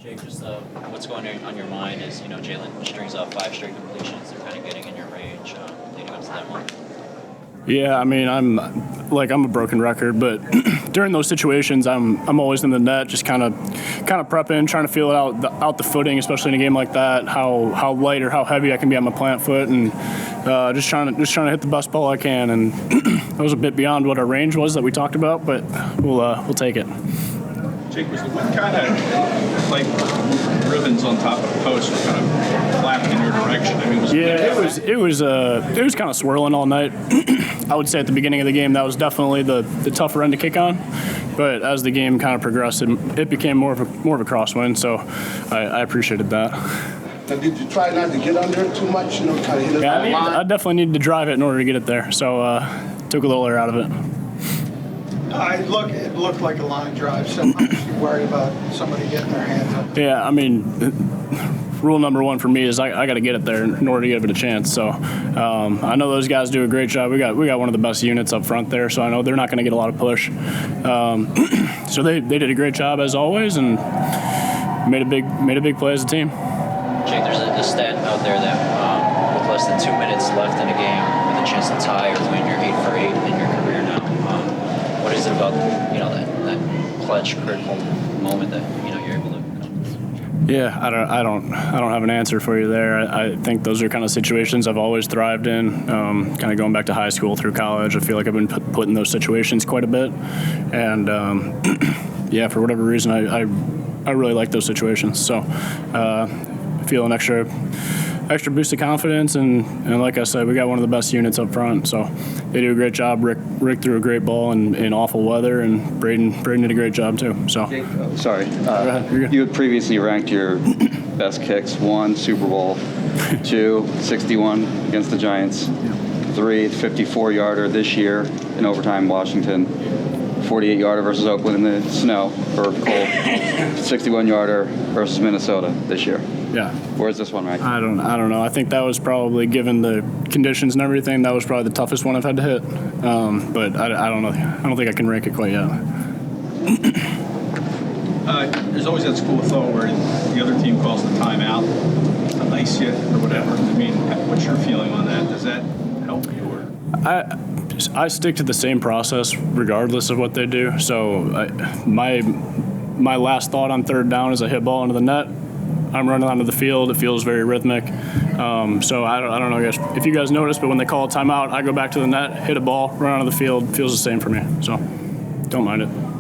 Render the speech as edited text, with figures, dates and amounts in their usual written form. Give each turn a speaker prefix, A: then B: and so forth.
A: Jake, just what's going on your mind is, Jalen strings out 5 straight completions. They're kind of getting in your range leading up to that one.
B: Yeah, I mean, I'm a broken record, but during those situations, I'm always in the net, just kind of prepping, trying to feel out the footing, especially in a game like that, how light or how heavy I can be on my plant foot, and just trying to hit the best ball I can. And it was a bit beyond what our range was that we talked about, but we'll take it.
C: Jake, was the wind kind of like ribbons on top of the post kind of flapping in your direction? I mean,
B: it was kind of swirling all night. I would say at the beginning of the game that was definitely the tougher end to kick on, but as the game kind of progressed, it became more of a crosswind. So I appreciated that.
D: Now, did you try not to get under it too much? Kind of hit it on the line?
B: I definitely needed to drive it in order to get it there. So took a little air out of it.
E: It looked like a line drive, so I'm just worried about somebody getting their hands up.
B: Yeah, I mean, rule number one for me is I got to get it there in order to give it a chance. So I know those guys do a great job. We got one of the best units up front there, so I know they're not going to get a lot of push. So they did a great job as always and made a big play as a team.
A: Jake, there's a stat out there that with less than 2 minutes left in a game, with a chance to tie or win, you're 8 for 8 in your career now. What is it about that clutch, critical moment that you're able to accomplish?
B: Yeah, I don't have an answer for you there. I think those are kind of situations I've always thrived in. Kind of going back to high school through college, I feel like I've been put in those situations quite a bit, and yeah, for whatever reason, I really like those situations. So I feel an extra boost of confidence, and like I said, we got one of the best units up front, so they do a great job. Rick threw a great ball in awful weather, and Braden did a great job too. So
F: Jake, sorry,
B: Go ahead.
F: you had previously ranked your best kicks: 1, Super Bowl; 2, 61 against the Giants; 3, 54-yarder this year in overtime, Washington; 48-yarder versus Oakland in the snow or cold; 61-yarder versus Minnesota this year.
B: yeah.
F: Where's this one ranked?
B: I don't know. I think that was probably, given the conditions and everything, that was probably the toughest one I've had to hit. But I don't know. I don't think I can rank it quite yet.
C: there's always that school of thought where the other team calls the timeout, a nice hit or whatever. I mean, what's your feeling on that? Does that help you? Or?
B: I stick to the same process regardless of what they do. So my last thought on third down is I hit ball into the net. I'm running onto the field. It feels very rhythmic. So I don't know, guys, if you guys noticed, but when they call a timeout, I go back to the net, hit a ball, run onto the field. Feels the same for me. So don't mind it.